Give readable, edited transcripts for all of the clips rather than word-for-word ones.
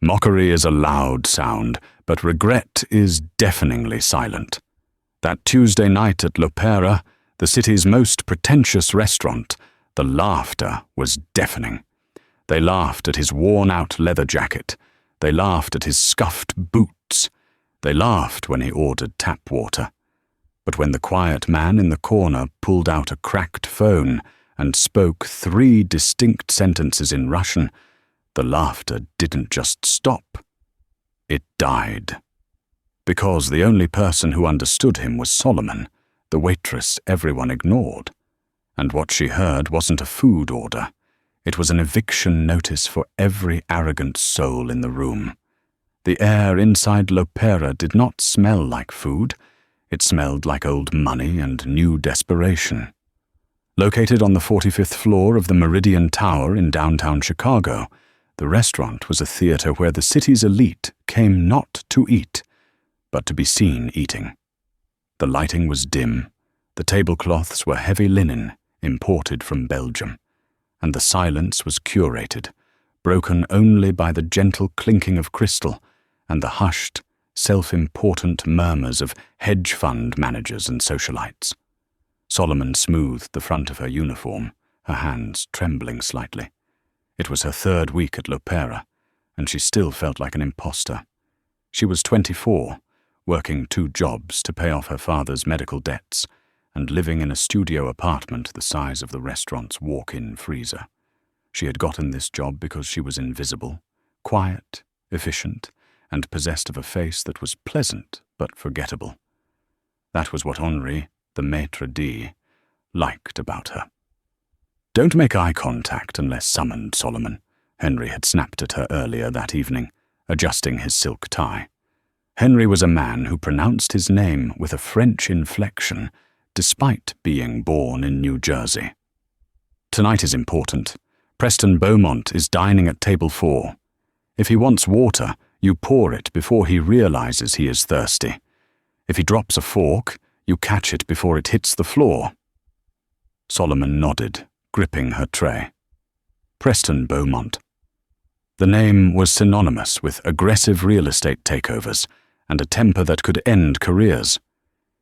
Mockery is a loud sound, but regret is deafeningly silent. That Tuesday night at L'Opera, the city's most pretentious restaurant, the laughter was deafening. They laughed at his worn-out leather jacket. They laughed at his scuffed boots. They laughed when he ordered tap water. But when the quiet man in the corner pulled out a cracked phone and spoke 3 distinct sentences in Russian, the laughter didn't just stop. It died. Because the only person who understood him was Solomon, the waitress everyone ignored. And what she heard wasn't a food order. It was an eviction notice for every arrogant soul in the room. The air inside L'Opera did not smell like food. It smelled like old money and new desperation. Located on the 45th floor of the Meridian Tower in downtown Chicago, the restaurant was a theater where the city's elite came not to eat, but to be seen eating. The lighting was dim, the tablecloths were heavy linen imported from Belgium, and the silence was curated, broken only by the gentle clinking of crystal and the hushed, self-important murmurs of hedge fund managers and socialites. Solomon smoothed the front of her uniform, her hands trembling slightly. It was her 3rd week at L'Opera, and she still felt like an imposter. She was 24, working 2 jobs to pay off her father's medical debts, and living in a studio apartment the size of the restaurant's walk-in freezer. She had gotten this job because she was invisible, quiet, efficient, and possessed of a face that was pleasant but forgettable. That was what Henri, the maitre d', liked about her. "Don't make eye contact unless summoned, Solomon," Henry had snapped at her earlier that evening, adjusting his silk tie. Henry was a man who pronounced his name with a French inflection, despite being born in New Jersey. "Tonight is important. Preston Beaumont is dining at table 4. If he wants water, you pour it before he realizes he is thirsty. If he drops a fork, you catch it before it hits the floor." Solomon nodded, gripping her tray. Preston Beaumont. The name was synonymous with aggressive real estate takeovers and a temper that could end careers.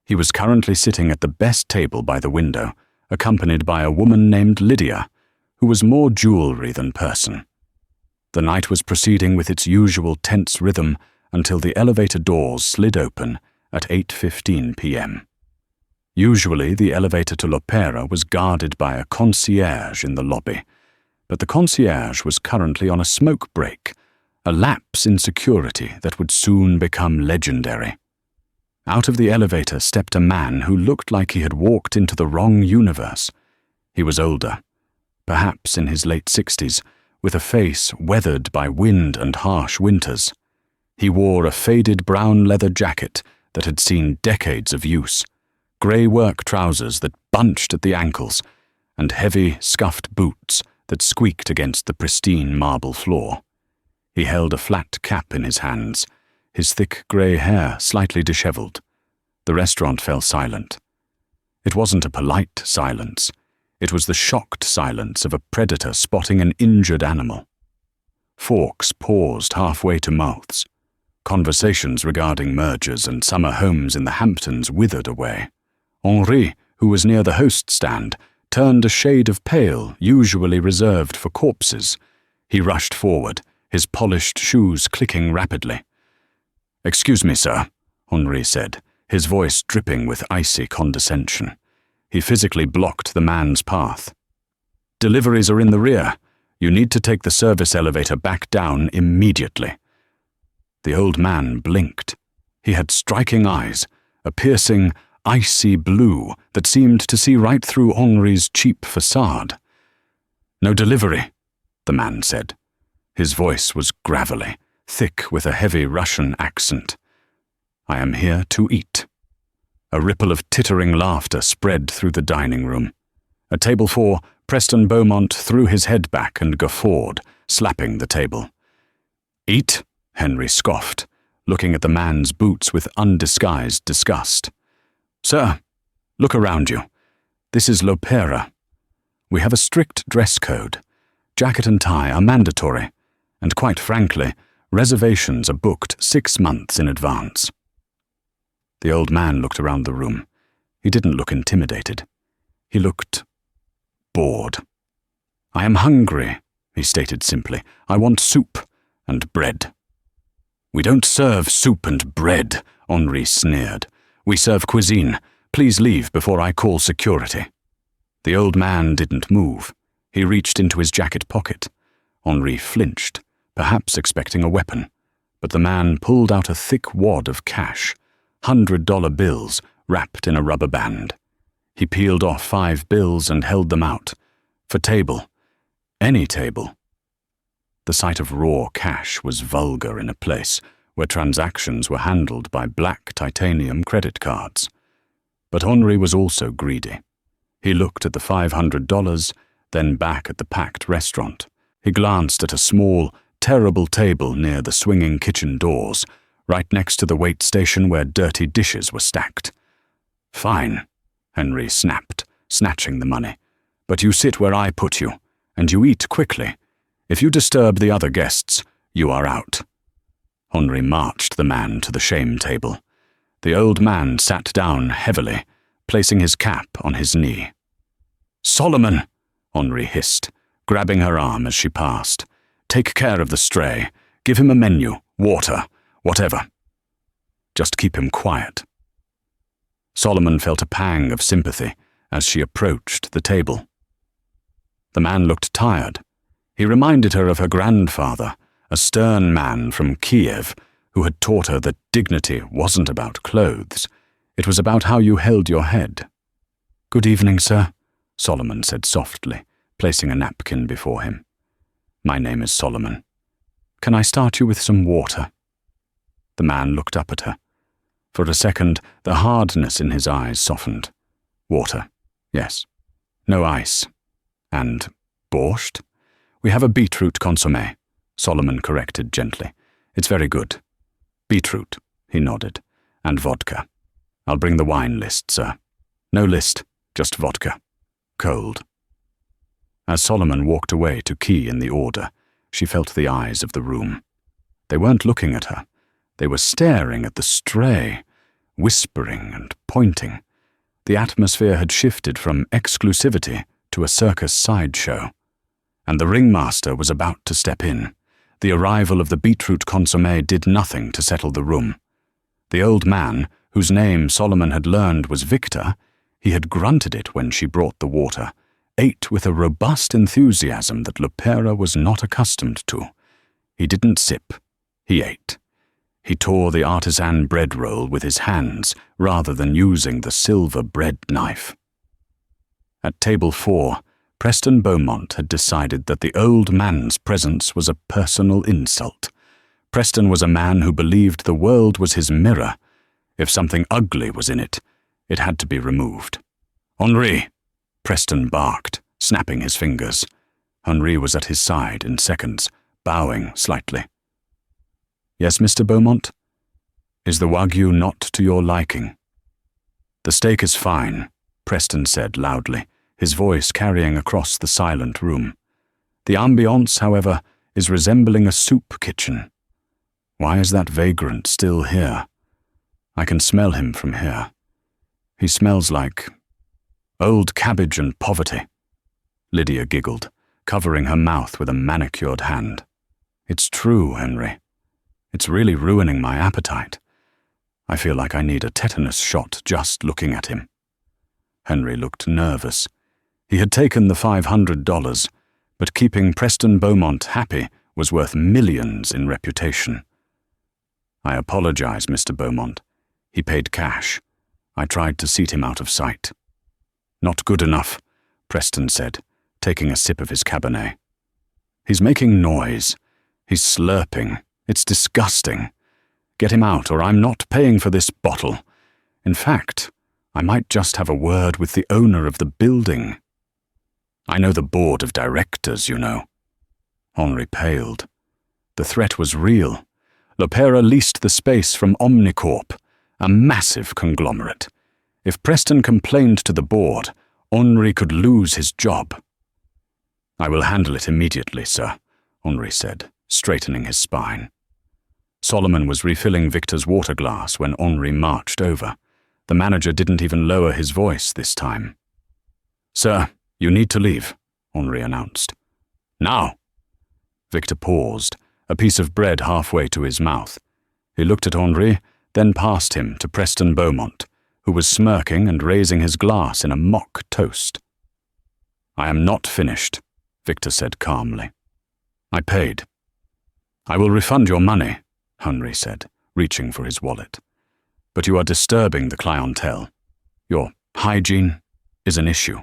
He was currently sitting at the best table by the window, accompanied by a woman named Lydia, who was more jewelry than person. The night was proceeding with its usual tense rhythm until the elevator doors slid open at 8:15 p.m. Usually, the elevator to L'Opera was guarded by a concierge in the lobby, but the concierge was currently on a smoke break, a lapse in security that would soon become legendary. Out of the elevator stepped a man who looked like he had walked into the wrong universe. He was older, perhaps in his late 60s, with a face weathered by wind and harsh winters. He wore a faded brown leather jacket that had seen decades of use, grey work trousers that bunched at the ankles, and heavy, scuffed boots that squeaked against the pristine marble floor. He held a flat cap in his hands, his thick grey hair slightly dishevelled. The restaurant fell silent. It wasn't a polite silence. It was the shocked silence of a predator spotting an injured animal. Forks paused halfway to mouths. Conversations regarding mergers and summer homes in the Hamptons withered away. Henri, who was near the host stand, turned a shade of pale, usually reserved for corpses. He rushed forward, his polished shoes clicking rapidly. "Excuse me, sir," Henri said, his voice dripping with icy condescension. He physically blocked the man's path. "Deliveries are in the rear. You need to take the service elevator back down immediately." The old man blinked. He had striking eyes, a piercing, icy blue that seemed to see right through Henri's cheap facade. "No delivery," the man said. His voice was gravelly, thick with a heavy Russian accent. "I am here to eat." A ripple of tittering laughter spread through the dining room. At table 4, Preston Beaumont threw his head back and guffawed, slapping the table. "Eat?" Henry scoffed, looking at the man's boots with undisguised disgust. "Sir, look around you. This is L'Opera. We have a strict dress code. Jacket and tie are mandatory, and quite frankly, Reservations are booked 6 months in advance. The old man looked around the room. He didn't look intimidated. He looked bored. "I am hungry," he stated simply. "I want soup and bread." "We don't serve soup and bread," Henri sneered. "We serve cuisine. Please leave before I call security." The old man didn't move. He reached into his jacket pocket. Henri flinched, perhaps expecting a weapon, but the man pulled out a thick wad of cash, $100 bills wrapped in a rubber band. He peeled off 5 bills and held them out. "For table. Any table." The sight of raw cash was vulgar in a place where transactions were handled by black titanium credit cards. But Henri was also greedy. He looked at the $500, then back at the packed restaurant. He glanced at a small, terrible table near the swinging kitchen doors, right next to the wait station where dirty dishes were stacked. "Fine," Henri snapped, snatching the money. "But you sit where I put you, and you eat quickly. If you disturb the other guests, you are out." Henri marched the man to the shame table. The old man sat down heavily, placing his cap on his knee. "Solomon," Henri hissed, grabbing her arm as she passed. "Take care of the stray. Give him a menu, water, whatever. Just keep him quiet." Solomon felt a pang of sympathy as she approached the table. The man looked tired. He reminded her of her grandfather, a stern man from Kiev, who had taught her that dignity wasn't about clothes. It was about how you held your head. "Good evening, sir," Solomon said softly, placing a napkin before him. "My name is Solomon. Can I start you with some water?" The man looked up at her. For a second, the hardness in his eyes softened. "Water, yes. No ice. And borscht? We have a beetroot consommé," Solomon corrected gently. "It's very good." "Beetroot," he nodded. "And vodka. I'll bring the wine list, sir." "No list, just vodka. Cold." As Solomon walked away to key in the order, she felt the eyes of the room. They weren't looking at her. They were staring at the stray, whispering and pointing. The atmosphere had shifted from exclusivity to a circus sideshow. And the ringmaster was about to step in. The arrival of the beetroot consommé did nothing to settle the room. The old man, whose name Solomon had learned was Victor, he had grunted it when she brought the water, ate with a robust enthusiasm that Lupera was not accustomed to. He didn't sip. He ate. He tore the artisan bread roll with his hands rather than using the silver bread knife. At table 4, Preston Beaumont had decided that the old man's presence was a personal insult. Preston was a man who believed the world was his mirror. If something ugly was in it, it had to be removed. "Henri!" Preston barked, snapping his fingers. Henri was at his side in seconds, bowing slightly. "Yes, Mr. Beaumont? Is the Wagyu not to your liking?" "The steak is fine," Preston said loudly, his voice carrying across the silent room. "The ambiance, however, is resembling a soup kitchen. Why is that vagrant still here? I can smell him from here. He smells like old cabbage and poverty." Lydia giggled, covering her mouth with a manicured hand. "It's true, Henri. It's really ruining my appetite. I feel like I need a tetanus shot just looking at him." Henri looked nervous. He had taken the $500, but keeping Preston Beaumont happy was worth millions in reputation. "I apologize, Mr. Beaumont. He paid cash. I tried to seat him out of sight." "Not good enough," Preston said, taking a sip of his Cabernet. "He's making noise. He's slurping. It's disgusting. Get him out, or I'm not paying for this bottle. In fact, I might just have a word with the owner of the building. I know the board of directors, you know." Henri paled. The threat was real. Lupera leased the space from Omnicorp, a massive conglomerate. If Preston complained to the board, Henri could lose his job. "I will handle it immediately, sir," Henri said, straightening his spine. Solomon was refilling Victor's water glass when Henri marched over. The manager didn't even lower his voice this time. "Sir, you need to leave," Henri announced. "Now!" Victor paused, a piece of bread halfway to his mouth. He looked at Henri, then past him to Preston Beaumont, who was smirking and raising his glass in a mock toast. "I am not finished," Victor said calmly. "I paid." "I will refund your money," Henri said, reaching for his wallet. "But you are disturbing the clientele. Your hygiene is an issue."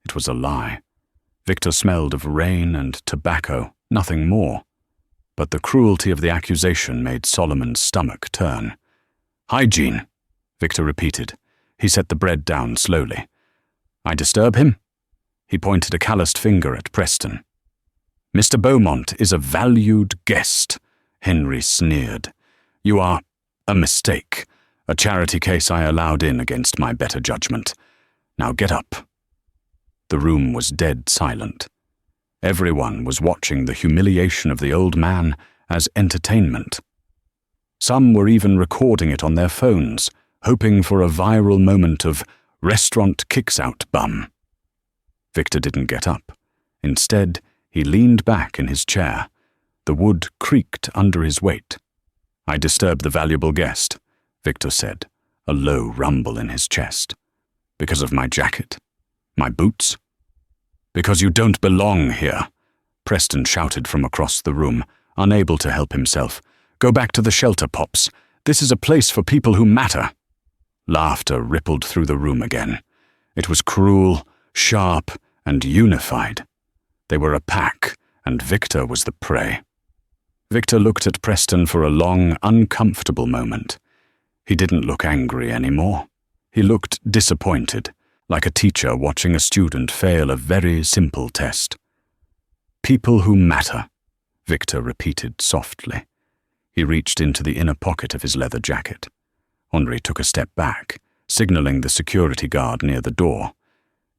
It was a lie. Victor smelled of rain and tobacco, nothing more. But the cruelty of the accusation made Solomon's stomach turn. "Hygiene," Victor repeated. He set the bread down slowly. "I disturb him?" He pointed a calloused finger at Preston. "Mr. Beaumont is a valued guest," Henri sneered. "You are a mistake, a charity case I allowed in against my better judgment. Now get up." The room was dead silent. Everyone was watching the humiliation of the old man as entertainment. Some were even recording it on their phones, hoping for a viral moment of "restaurant kicks out bum." Victor didn't get up. Instead, he leaned back in his chair. The wood creaked under his weight. "I disturb the valuable guest," Victor said, a low rumble in his chest. "Because of my jacket? My boots?" "Because you don't belong here," Preston shouted from across the room, unable to help himself. "Go back to the shelter, Pops. This is a place for people who matter." Laughter rippled through the room again. It was cruel, sharp, and unified. They were a pack, and Victor was the prey. Victor looked at Preston for a long, uncomfortable moment. He didn't look angry anymore. He looked disappointed, like a teacher watching a student fail a very simple test. "People who matter," Victor repeated softly. He reached into the inner pocket of his leather jacket. Henri took a step back, signaling the security guard near the door.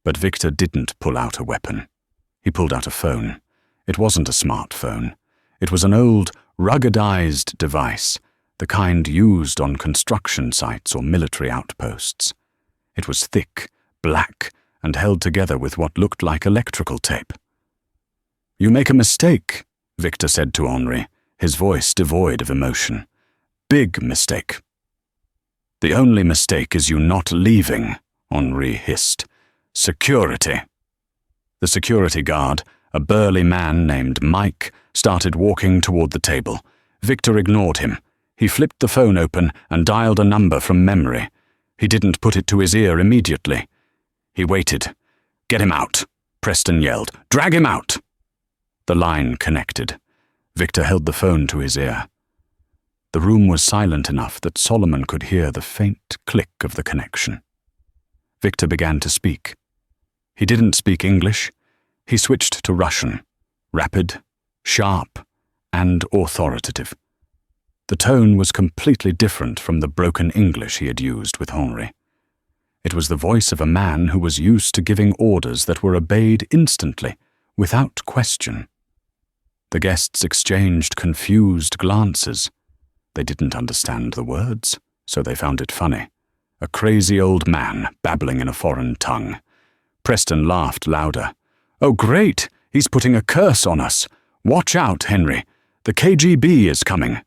But Victor didn't pull out a weapon. He pulled out a phone. It wasn't a smartphone. It was an old, ruggedized device, the kind used on construction sites or military outposts. It was thick, black, and held together with what looked like electrical tape. "You make a mistake," Victor said to Henri, his voice devoid of emotion. "Big mistake." "The only mistake is you not leaving," Henri hissed. "Security." The security guard, a burly man named Mike, started walking toward the table. Victor ignored him. He flipped the phone open and dialed a number from memory. He didn't put it to his ear immediately. He waited. "Get him out," Preston yelled. "Drag him out." The line connected. Victor held the phone to his ear. The room was silent enough that Solomon could hear the faint click of the connection. Victor began to speak. He didn't speak English. He switched to Russian, rapid, sharp, and authoritative. The tone was completely different from the broken English he had used with Henri. It was the voice of a man who was used to giving orders that were obeyed instantly, without question. The guests exchanged confused glances. They didn't understand the words, so they found it funny. A crazy old man babbling in a foreign tongue. Preston laughed louder. "Oh, great! He's putting a curse on us. Watch out, Henry. The KGB is coming."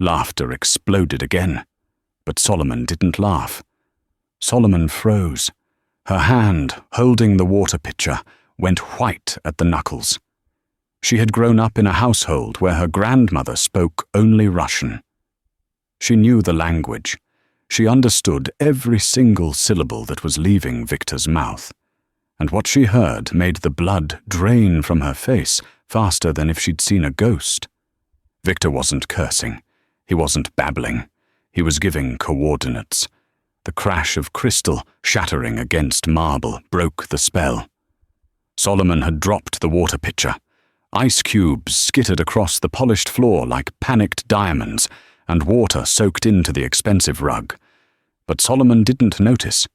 Laughter exploded again. But Solomon didn't laugh. Solomon froze. Her hand, holding the water pitcher, went white at the knuckles. She had grown up in a household where her grandmother spoke only Russian. She knew the language. She understood every single syllable that was leaving Victor's mouth. And what she heard made the blood drain from her face faster than if she'd seen a ghost. Victor wasn't cursing. He wasn't babbling. He was giving coordinates. The crash of crystal shattering against marble broke the spell. Solomon had dropped the water pitcher. Ice cubes skittered across the polished floor like panicked diamonds, and water soaked into the expensive rug. But Solomon didn't notice.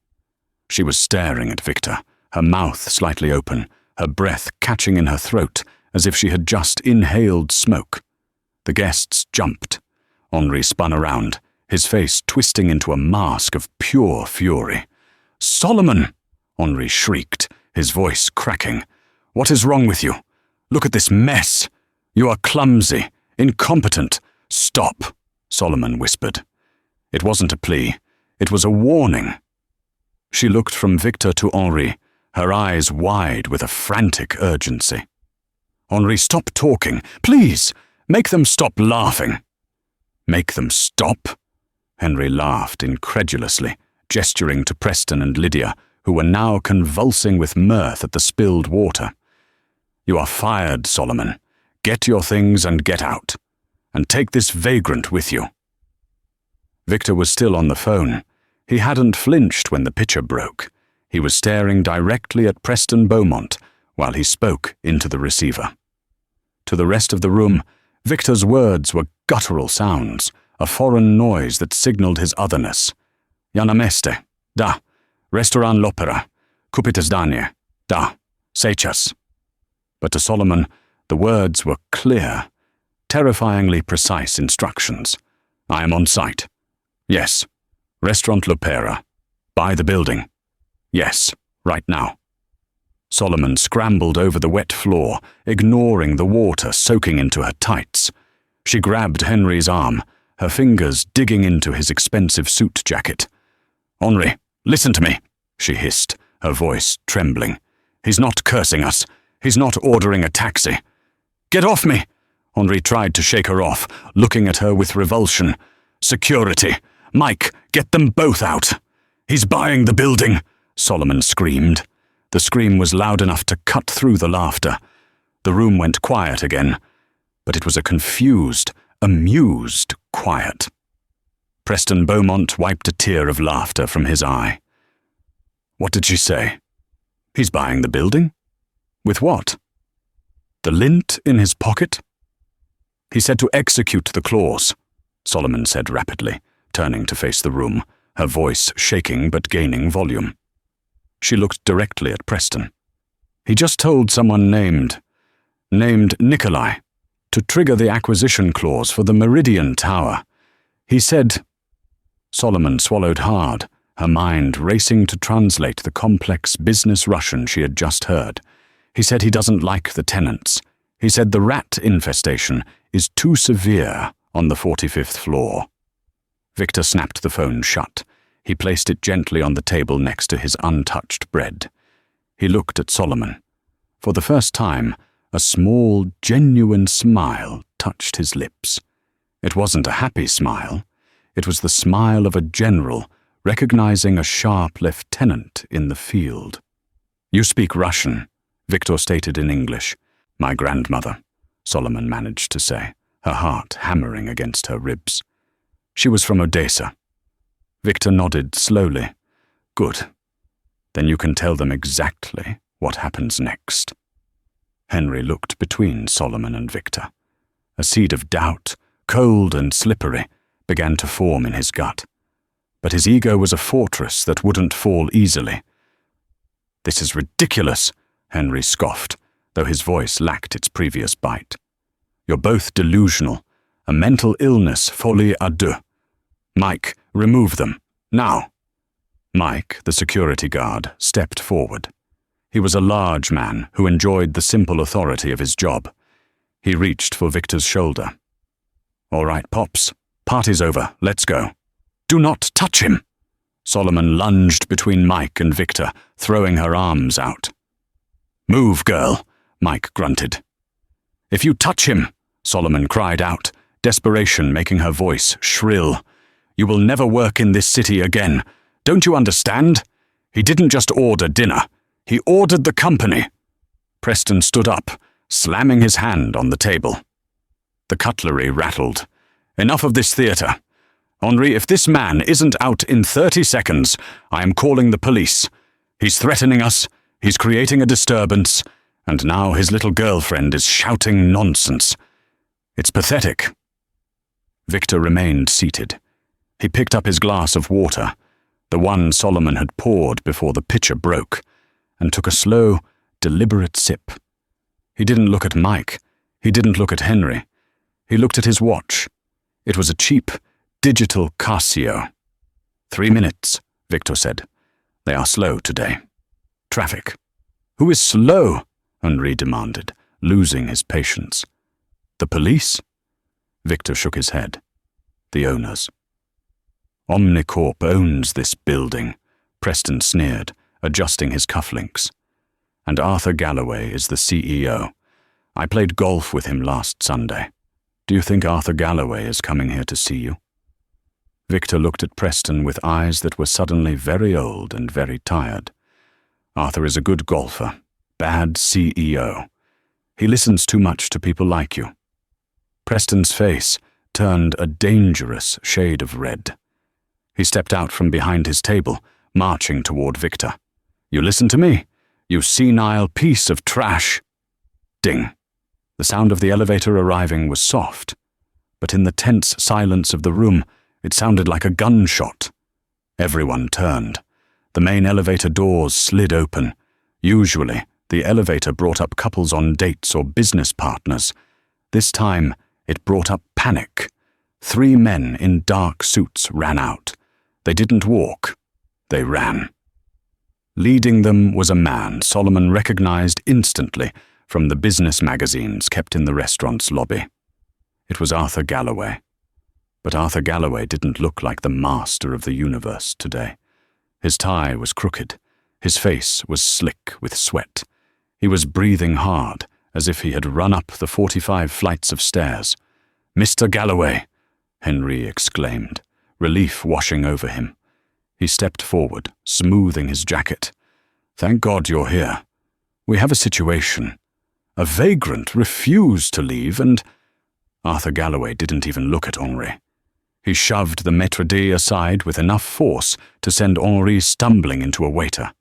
She was staring at Victor, her mouth slightly open, her breath catching in her throat as if she had just inhaled smoke. The guests jumped. Henri spun around, his face twisting into a mask of pure fury. "Solomon!" Henri shrieked, his voice cracking. "What is wrong with you? Look at this mess! You are clumsy, incompetent. Stop!" Solomon whispered. It wasn't a plea. It was a warning. She looked from Victor to Henri, her eyes wide with a frantic urgency. "Henri, stop talking. Please! Make them stop laughing." "Make them stop?" Henri laughed incredulously, gesturing to Preston and Lydia, who were now convulsing with mirth at the spilled water. "You are fired, Solomon. Get your things and get out. And take this vagrant with you." Victor was still on the phone. He hadn't flinched when the pitcher broke. He was staring directly at Preston Beaumont while he spoke into the receiver. To the rest of the room, Victor's words were guttural sounds, a foreign noise that signaled his otherness. "Ja meste, da, restaurant l'Opera, kupite zdanie, da, сейчас." But to Solomon, the words were clear, terrifyingly precise instructions. "I am on site. Yes. Restaurant l'Opera. By the building. Yes, right now." Solomon scrambled over the wet floor, ignoring the water soaking into her tights. She grabbed Henri's arm, her fingers digging into his expensive suit jacket. "Henri, listen to me," she hissed, her voice trembling. "He's not cursing us. He's not ordering a taxi." "Get off me!" Henri tried to shake her off, looking at her with revulsion. "Security! Mike, get them both out!" "He's buying the building!" Solomon screamed. The scream was loud enough to cut through the laughter. The room went quiet again, but it was a confused, amused quiet. Preston Beaumont wiped a tear of laughter from his eye. "What did she say?" "He's buying the building?" "With what?" "The lint in his pocket?" "He said to execute the clause," Solomon said rapidly, turning to face the room, her voice shaking but gaining volume. She looked directly at Preston. "He just told someone named Nikolai to trigger the acquisition clause for the Meridian Tower. He said—" Solomon swallowed hard, her mind racing to translate the complex business Russian she had just heard. "He said he doesn't like the tenants. He said the rat infestation is too severe on the 45th floor." Victor snapped the phone shut. He placed it gently on the table next to his untouched bread. He looked at Solomon. For the first time, a small, genuine smile touched his lips. It wasn't a happy smile. It was the smile of a general recognizing a sharp lieutenant in the field. "You speak Russian," Victor stated in English. "My grandmother," Solomon managed to say, her heart hammering against her ribs. "She was from Odessa." Victor nodded slowly. "Good. Then you can tell them exactly what happens next." Henri looked between Solomon and Victor. A seed of doubt, cold and slippery, began to form in his gut. But his ego was a fortress that wouldn't fall easily. "This is ridiculous," Henri scoffed, though his voice lacked its previous bite. "You're both delusional. A mental illness, folie à deux. Mike, remove them. Now." Mike, the security guard, stepped forward. He was a large man who enjoyed the simple authority of his job. He reached for Victor's shoulder. "All right, Pops. Party's over. Let's go." "Do not touch him!" Solomon lunged between Mike and Victor, throwing her arms out. "Move, girl," Mike grunted. "If you touch him," Solomon cried out, desperation making her voice shrill, "you will never work in this city again. Don't you understand? He didn't just order dinner. He ordered the company." Preston stood up, slamming his hand on the table. The cutlery rattled. "Enough of this theatre. Henri, if this man isn't out in 30 seconds, I am calling the police. He's threatening us, he's creating a disturbance, and now his little girlfriend is shouting nonsense. It's pathetic." Victor remained seated. He picked up his glass of water, the one Solomon had poured before the pitcher broke, and took a slow, deliberate sip. He didn't look at Mike. He didn't look at Henri. He looked at his watch. It was a cheap, digital Casio. 3 minutes, Victor said. They are slow today. Traffic. Who is slow? Henri demanded, losing his patience. The police? Victor shook his head. The owners. Omnicorp owns this building, Preston sneered, adjusting his cufflinks. And Arthur Galloway is the CEO. I played golf with him last Sunday. Do you think Arthur Galloway is coming here to see you? Victor looked at Preston with eyes that were suddenly very old and very tired. Arthur is a good golfer, bad CEO. He listens too much to people like you. Preston's face turned a dangerous shade of red. He stepped out from behind his table, marching toward Victor. You listen to me, you senile piece of trash. Ding. The sound of the elevator arriving was soft, but in the tense silence of the room, it sounded like a gunshot. Everyone turned. The main elevator doors slid open. Usually, the elevator brought up couples on dates or business partners. This time, it brought up panic. 3 men in dark suits ran out. They didn't walk. They ran. Leading them was a man Solomon recognized instantly from the business magazines kept in the restaurant's lobby. It was Arthur Galloway. But Arthur Galloway didn't look like the master of the universe today. His tie was crooked. His face was slick with sweat. He was breathing hard, as if he had run up the 45 flights of stairs. "Mr. Galloway!" Henri exclaimed, relief washing over him. He stepped forward, smoothing his jacket. "Thank God you're here. We have a situation. A vagrant refused to leave and—" Arthur Galloway didn't even look at Henri. He shoved the maître d' aside with enough force to send Henri stumbling into a waiter.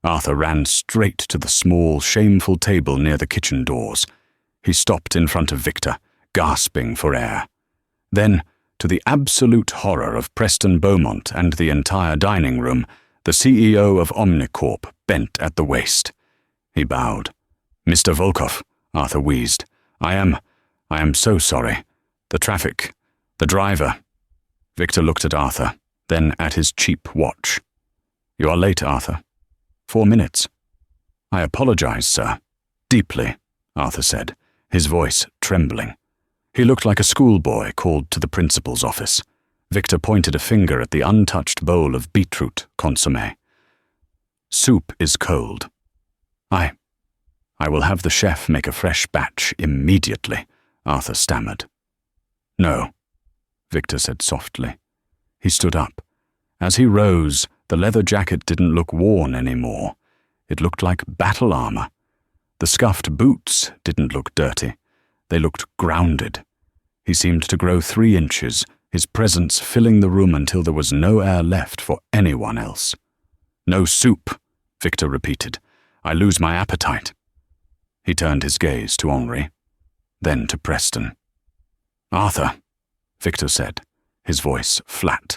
Arthur ran straight to the small, shameful table near the kitchen doors. He stopped in front of Victor, gasping for air. Then, to the absolute horror of Preston Beaumont and the entire dining room, the CEO of Omnicorp bent at the waist. He bowed. "Mr. Volkov," Arthur wheezed. I am so sorry. The traffic, the driver." Victor looked at Arthur, then at his cheap watch. "You are late, Arthur. 4 minutes." "I apologize, sir. Deeply," Arthur said, his voice trembling. He looked like a schoolboy called to the principal's office. Victor pointed a finger at the untouched bowl of beetroot consommé. "Soup is cold. I will have the chef make a fresh batch immediately," Arthur stammered. "No," Victor said softly. He stood up. As he rose, the leather jacket didn't look worn anymore. It looked like battle armor. The scuffed boots didn't look dirty. They looked grounded. He seemed to grow 3 inches, his presence filling the room until there was no air left for anyone else. "No soup," Victor repeated. "I lose my appetite." He turned his gaze to Henri, then to Preston. "Arthur," Victor said, his voice flat.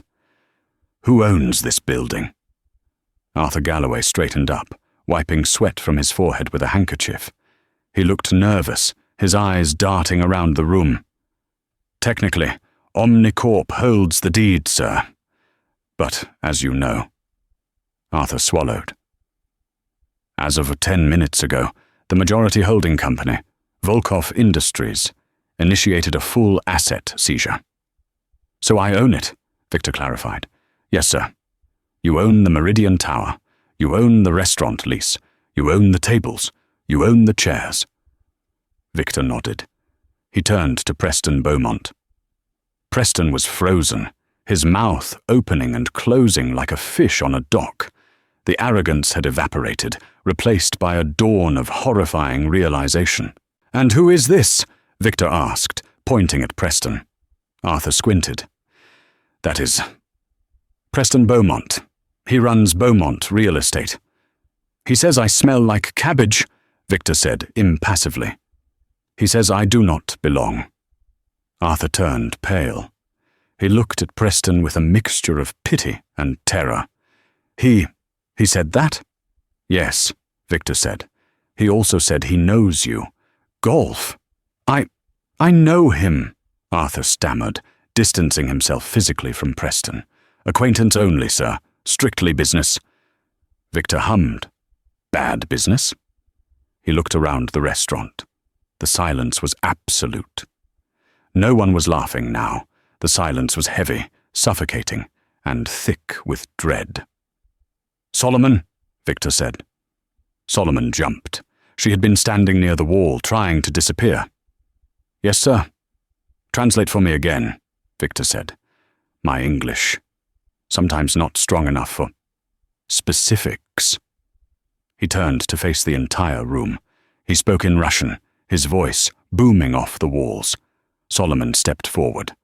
"Who owns this building?" Arthur Galloway straightened up, wiping sweat from his forehead with a handkerchief. He looked nervous, his eyes darting around the room. "Technically, Omnicorp holds the deed, sir. But, as you know—" Arthur swallowed. "As of 10 minutes ago, the majority holding company, Volkov Industries, initiated a full asset seizure." "So I own it," Victor clarified. "Yes, sir. You own the Meridian Tower. You own the restaurant lease. You own the tables. You own the chairs." Victor nodded. He turned to Preston Beaumont. Preston was frozen, his mouth opening and closing like a fish on a dock. The arrogance had evaporated, replaced by a dawn of horrifying realization. "And who is this?" Victor asked, pointing at Preston. Arthur squinted. "That is Preston Beaumont. He runs Beaumont Real Estate." "He says I smell like cabbage," Victor said impassively. "He says I do not belong." Arthur turned pale. He looked at Preston with a mixture of pity and terror. He said that?" "Yes," Victor said. "He also said he knows you. Golf." I know him," Arthur stammered, distancing himself physically from Preston. "Acquaintance only, sir. Strictly business." Victor hummed. "Bad business?" He looked around the restaurant. The silence was absolute. No one was laughing now. The silence was heavy, suffocating, and thick with dread. "Solomon," Victor said. Solomon jumped. She had been standing near the wall, trying to disappear. "Yes, sir." "Translate for me again," Victor said. "My English. Sometimes not strong enough for specifics." He turned to face the entire room. He spoke in Russian, his voice booming off the walls. Solomon stepped forward.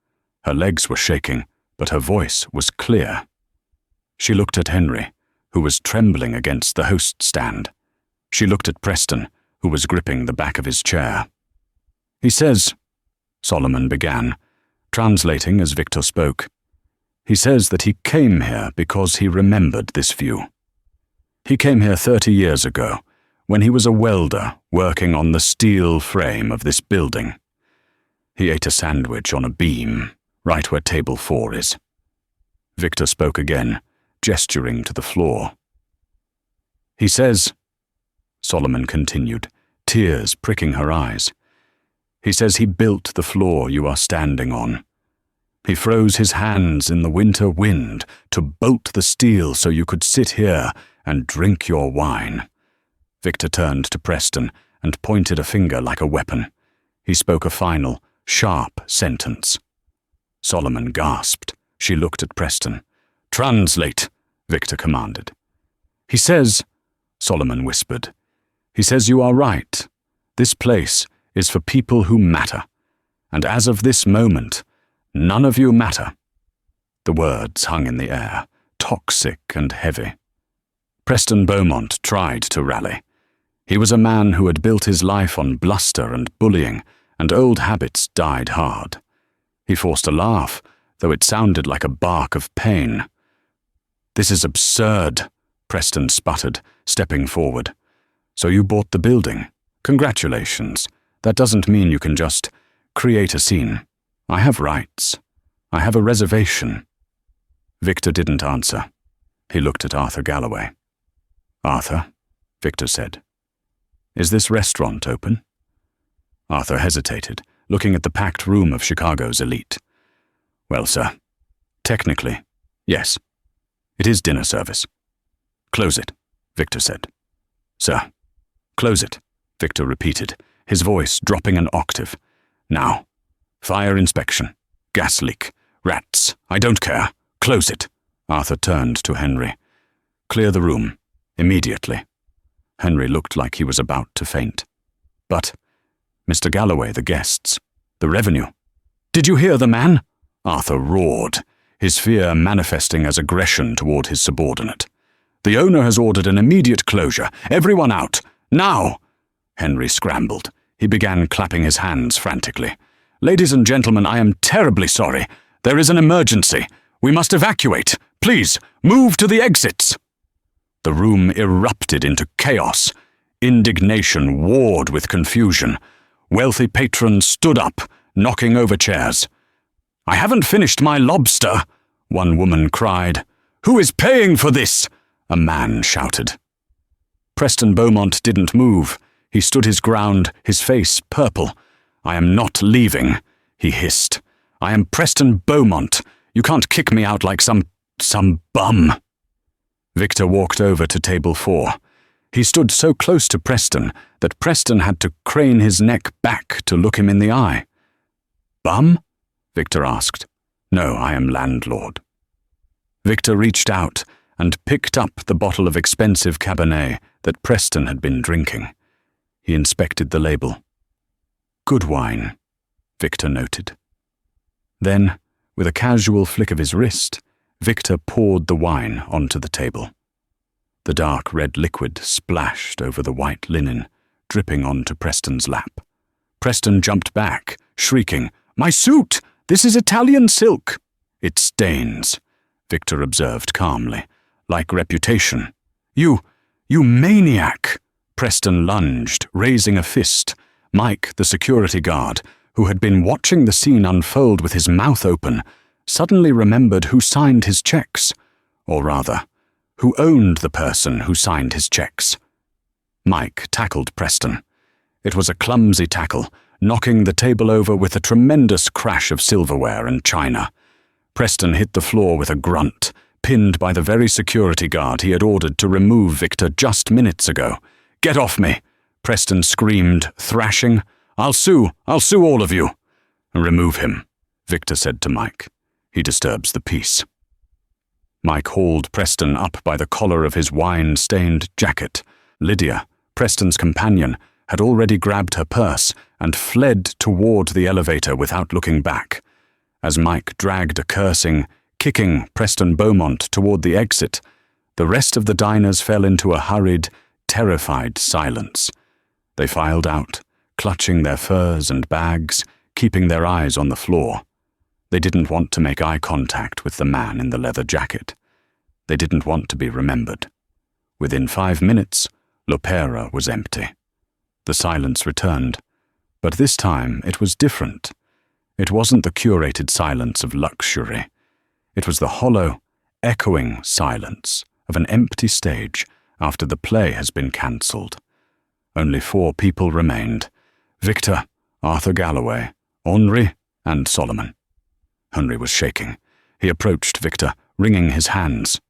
Her legs were shaking, but her voice was clear. She looked at Henry, who was trembling against the host stand. She looked at Preston, who was gripping the back of his chair. "He says," Solomon began, translating as Victor spoke, "he says that he came here because he remembered this view. He came here 30 years ago, when he was a welder working on the steel frame of this building. He ate a sandwich on a beam, right where table 4 is." Victor spoke again, gesturing to the floor. "He says," Solomon continued, tears pricking her eyes, "he says he built the floor you are standing on. He froze his hands in the winter wind to bolt the steel so you could sit here and drink your wine." Victor turned to Preston and pointed a finger like a weapon. He spoke a final, sharp sentence. Solomon gasped. She looked at Preston. "Translate," Victor commanded. "He says," Solomon whispered, "he says you are right. This place is for people who matter. And as of this moment, none of you matter." The words hung in the air, toxic and heavy. Preston Beaumont tried to rally. He was a man who had built his life on bluster and bullying, and old habits died hard. He forced a laugh, though it sounded like a bark of pain. "This is absurd," Preston sputtered, stepping forward. "So you bought the building? Congratulations. That doesn't mean you can just create a scene. I have rights. I have a reservation." Victor didn't answer. He looked at Arthur Galloway. "Arthur," Victor said, "is this restaurant open?" Arthur hesitated, looking at the packed room of Chicago's elite. "Well, sir, technically, yes. It is dinner service." "Close it," Victor said. "Sir, close it," Victor repeated, his voice dropping an octave. "Now, fire inspection, gas leak, rats, I don't care. Close it." Arthur turned to Henry. "Clear the room, immediately." Henry looked like he was about to faint. "But, Mr. Galloway, the guests, the revenue." "Did you hear the man?" Arthur roared, his fear manifesting as aggression toward his subordinate. "The owner has ordered an immediate closure. Everyone out. Now!" Henry scrambled. He began clapping his hands frantically. "Ladies and gentlemen, I am terribly sorry. There is an emergency. We must evacuate. Please, move to the exits." The room erupted into chaos. Indignation warred with confusion. Wealthy patrons stood up, knocking over chairs. "I haven't finished my lobster," one woman cried. "Who is paying for this?" a man shouted. Preston Beaumont didn't move. He stood his ground, his face purple. "I am not leaving," he hissed. "I am Preston Beaumont. You can't kick me out like some bum." Victor walked over to table 4. He stood so close to Preston that Preston had to crane his neck back to look him in the eye. "Bum?" Victor asked. "No, I am landlord." Victor reached out and picked up the bottle of expensive Cabernet that Preston had been drinking. He inspected the label. "Good wine," Victor noted. Then, with a casual flick of his wrist, Victor poured the wine onto the table. The dark red liquid splashed over the white linen, dripping onto Preston's lap. Preston jumped back, shrieking, "My suit! This is Italian silk!" "It stains," Victor observed calmly, "like reputation." You maniac!" Preston lunged, raising a fist. Mike, the security guard, who had been watching the scene unfold with his mouth open, suddenly remembered who signed his checks, or rather, who owned the person who signed his checks. Mike tackled Preston. It was a clumsy tackle, knocking the table over with a tremendous crash of silverware and china. Preston hit the floor with a grunt, pinned by the very security guard he had ordered to remove Victor just minutes ago. "Get off me!" Preston screamed, thrashing. I'll sue all of you." "Remove him," Victor said to Mike. "He disturbs the peace." Mike hauled Preston up by the collar of his wine-stained jacket. Lydia, Preston's companion, had already grabbed her purse and fled toward the elevator without looking back. As Mike dragged a cursing, kicking Preston Beaumont toward the exit, the rest of the diners fell into a hurried, terrified silence. They filed out, clutching their furs and bags, keeping their eyes on the floor. They didn't want to make eye contact with the man in the leather jacket. They didn't want to be remembered. Within 5 minutes, L'Opera was empty. The silence returned, but this time it was different. It wasn't the curated silence of luxury. It was the hollow, echoing silence of an empty stage after the play has been cancelled. Only 4 people remained: Victor, Arthur Galloway, Henri, and Solomon. Henri was shaking. He approached Victor, wringing his hands.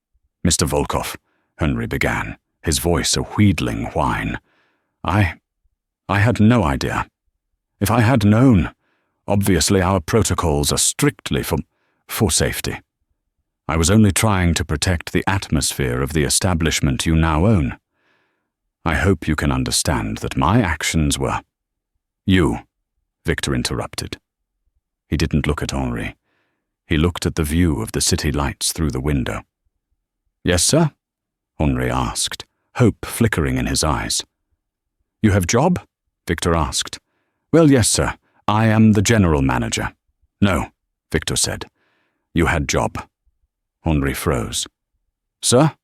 "Mr. Volkov," Henri began, his voice a wheedling whine. I had no idea. If I had known, obviously our protocols are strictly for safety. I was only trying to protect the atmosphere of the establishment you now own. I hope you can understand that my actions were—" "You," Victor interrupted. He didn't look at Henri. He looked at the view of the city lights through the window. "Yes, sir?" Henri asked, hope flickering in his eyes. "You have job?" Victor asked. "Well, yes, sir. I am the general manager." "No," Victor said. "You had job." Henri froze. "Sir?"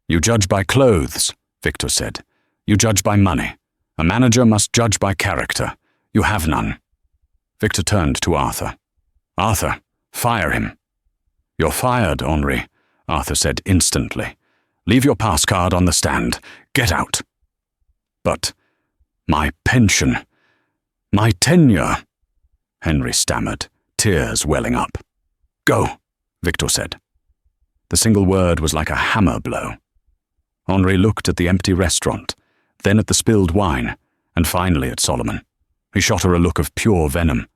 "You judge by clothes," Victor said. "You judge by money. A manager must judge by character. You have none." Victor turned to Arthur. "Arthur, fire him." "You're fired, Henri," Arthur said instantly. "Leave your pass card on the stand. Get out." "But my pension, my tenure," Henri stammered, tears welling up. "Go," Victor said. The single word was like a hammer blow. Henri looked at the empty restaurant, then at the spilled wine, and finally at Solomon. He shot her a look of pure venom,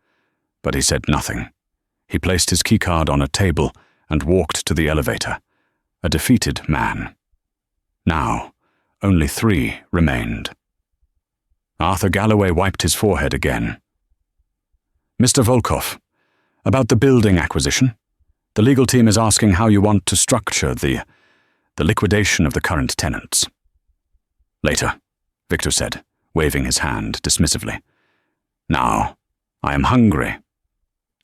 but he said nothing. He placed his keycard on a table and walked to the elevator, a defeated man. Now, only 3 remained. Arthur Galloway wiped his forehead again. "Mr. Volkov, about the building acquisition. The legal team is asking how you want to structure the liquidation of the current tenants." "Later," Victor said, waving his hand dismissively. "Now, I am hungry."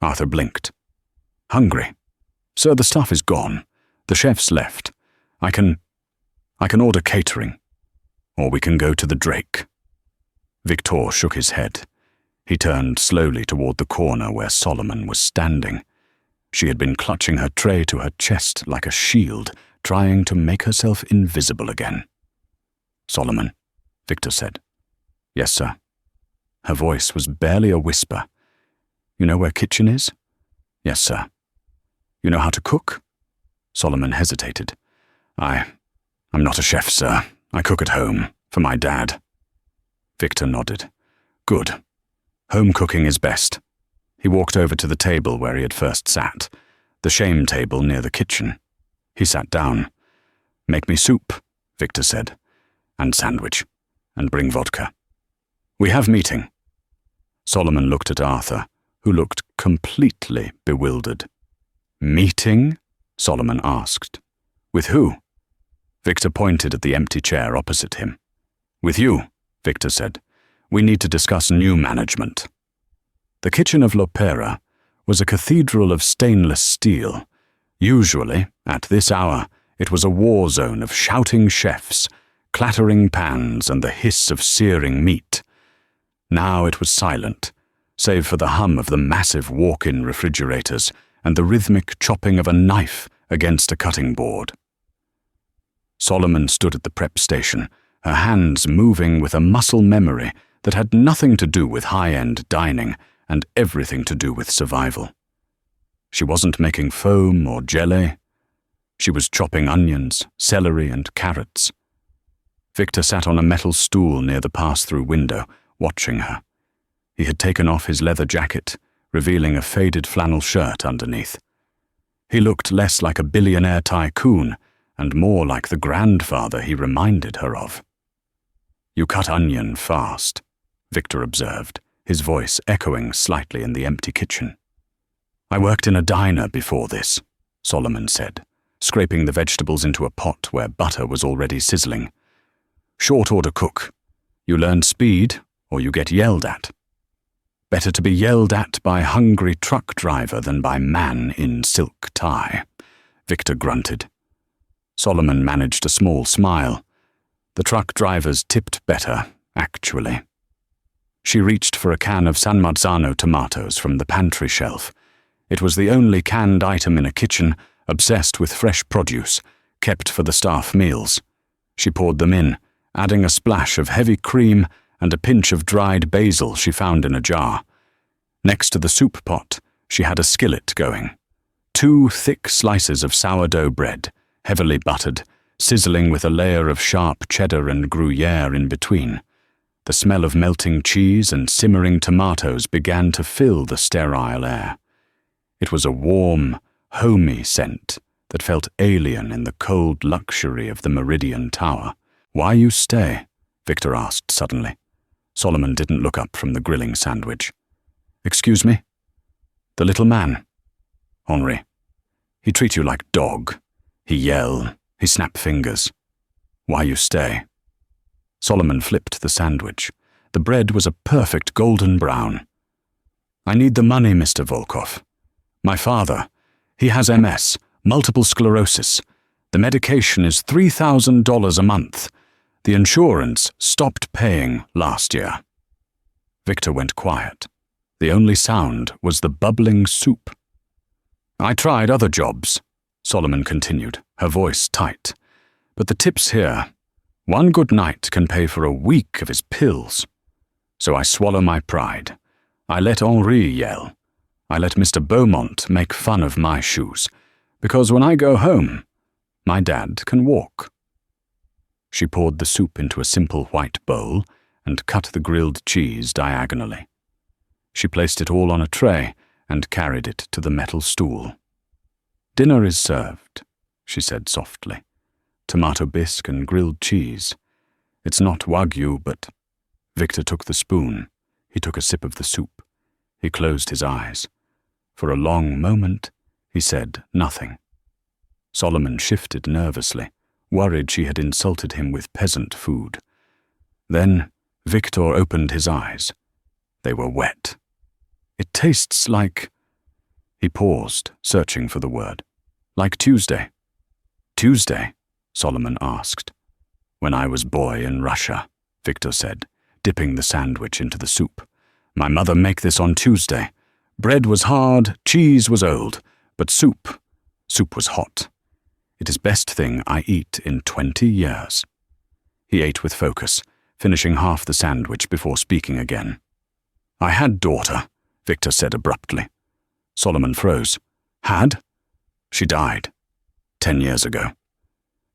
Arthur blinked. "Hungry? Sir, the stuff is gone. The chef's left. I can order catering. Or we can go to the Drake." Victor shook his head. He turned slowly toward the corner where Solomon was standing. She had been clutching her tray to her chest like a shield, trying to make herself invisible again. "Solomon," Victor said. "Yes, sir." Her voice was barely a whisper. "You know where kitchen is?" "Yes, sir." "You know how to cook?" Solomon hesitated. I'm not a chef, sir. I cook at home, for my dad." Victor nodded. "Good. Home cooking is best." He walked over to the table where he had first sat, the shame table near the kitchen. He sat down. "Make me soup," Victor said, "and sandwich, and bring vodka. We have meeting." Solomon looked at Arthur, who looked completely bewildered. "Meeting?" Solomon asked. "With who?" Victor pointed at the empty chair opposite him. "With you," Victor said. "We need to discuss new management." The kitchen of L'Opera was a cathedral of stainless steel. Usually, at this hour, it was a war zone of shouting chefs, clattering pans, and the hiss of searing meat. Now it was silent, save for the hum of the massive walk-in refrigerators and the rhythmic chopping of a knife against a cutting board. Solomon stood at the prep station, her hands moving with a muscle memory that had nothing to do with high-end dining and everything to do with survival. She wasn't making foam or jelly. She was chopping onions, celery, and carrots. Victor sat on a metal stool near the pass-through window, watching her. He had taken off his leather jacket, revealing a faded flannel shirt underneath. He looked less like a billionaire tycoon and more like the grandfather he reminded her of. "You cut onion fast," Victor observed, his voice echoing slightly in the empty kitchen. "I worked in a diner before this," Solomon said, scraping the vegetables into a pot where butter was already sizzling. "Short order cook. You learn speed or you get yelled at. Better to be yelled at by hungry truck driver than by man in silk tie," Victor grunted. Solomon managed a small smile. The truck drivers tipped better, actually. She reached for a can of San Marzano tomatoes from the pantry shelf. It was the only canned item in a kitchen obsessed with fresh produce, kept for the staff meals. She poured them in, adding a splash of heavy cream and a pinch of dried basil she found in a jar. Next to the soup pot, she had a skillet going. 2 thick slices of sourdough bread, heavily buttered, sizzling with a layer of sharp cheddar and Gruyere in between. The smell of melting cheese and simmering tomatoes began to fill the sterile air. It was a warm, homey scent that felt alien in the cold luxury of the Meridian Tower. "Why you stay?" Victor asked suddenly. Solomon didn't look up from the grilling sandwich. "Excuse me?" "The little man." "Henri. He treat you like dog. He yell, he snap fingers. Why you stay?" Solomon flipped the sandwich. The bread was a perfect golden brown. "I need the money, Mr. Volkov. My father, he has MS, multiple sclerosis. The medication is $3,000 a month. The insurance stopped paying last year." Victor went quiet. The only sound was the bubbling soup. "I tried other jobs," Solomon continued, her voice tight. "But the tips here, one good night can pay for a week of his pills. So I swallow my pride. I let Henri yell. I let Mr. Beaumont make fun of my shoes. Because when I go home, my dad can walk." She poured the soup into a simple white bowl and cut the grilled cheese diagonally. She placed it all on a tray and carried it to the metal stool. "Dinner is served," she said softly. "Tomato bisque and grilled cheese. It's not Wagyu, but—" Victor took the spoon. He took a sip of the soup. He closed his eyes. For a long moment, he said nothing. Solomon shifted nervously, worried she had insulted him with peasant food. Then Victor opened his eyes. They were wet. "It tastes like—" He paused, searching for the word. "Like Tuesday." "Tuesday?" Solomon asked. "When I was boy in Russia," Victor said, dipping the sandwich into the soup. "My mother make this on Tuesday. Bread was hard, cheese was old, but soup was hot. It is best thing I eat in 20 years. He ate with focus, finishing half the sandwich before speaking again. "I had daughter," Victor said abruptly. Solomon froze. "Had?" "She died 10 years ago."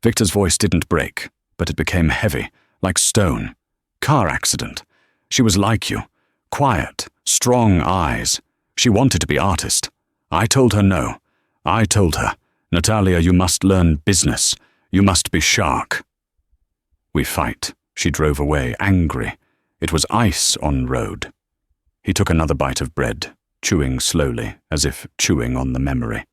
Victor's voice didn't break, but it became heavy, like stone. "Car accident. She was like you. Quiet, strong eyes. She wanted to be artist. I told her no. I told her, 'Natalia, you must learn business. You must be shark.' We fight." She drove away, angry. It was ice on road. He took another bite of bread, chewing slowly, as if chewing on the memory.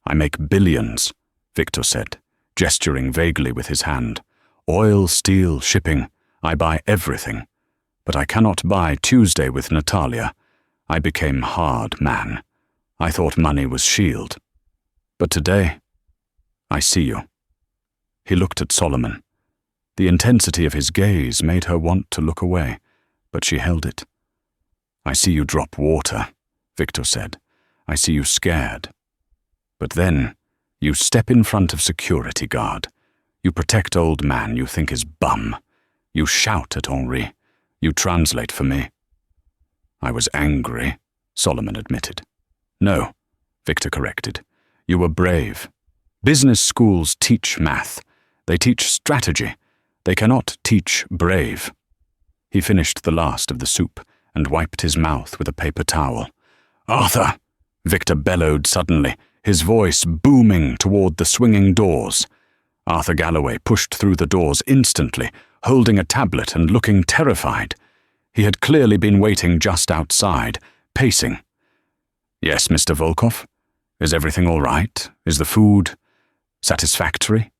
"I make billions," Victor said, gesturing vaguely with his hand. "Oil, steel, shipping. I buy everything. But I cannot buy Tuesday with Natalia. I became hard man. I thought money was shield. But today, I see you." He looked at Solomon. The intensity of his gaze made her want to look away, but she held it. I see you drop water, Victor said. I see you scared. But then, you step in front of security guard. You protect old man you think is bum. You shout at Henri. You translate for me. I was angry, Solomon admitted. No, Victor corrected. You were brave. Business schools teach math. They teach strategy. They cannot teach brave. He finished the last of the soup and wiped his mouth with a paper towel. Arthur! Victor bellowed suddenly, his voice booming toward the swinging doors. Arthur Galloway pushed through the doors instantly, holding a tablet and looking terrified. He had clearly been waiting just outside, pacing. Yes, Mr. Volkov? Is everything all right? Is the food satisfactory?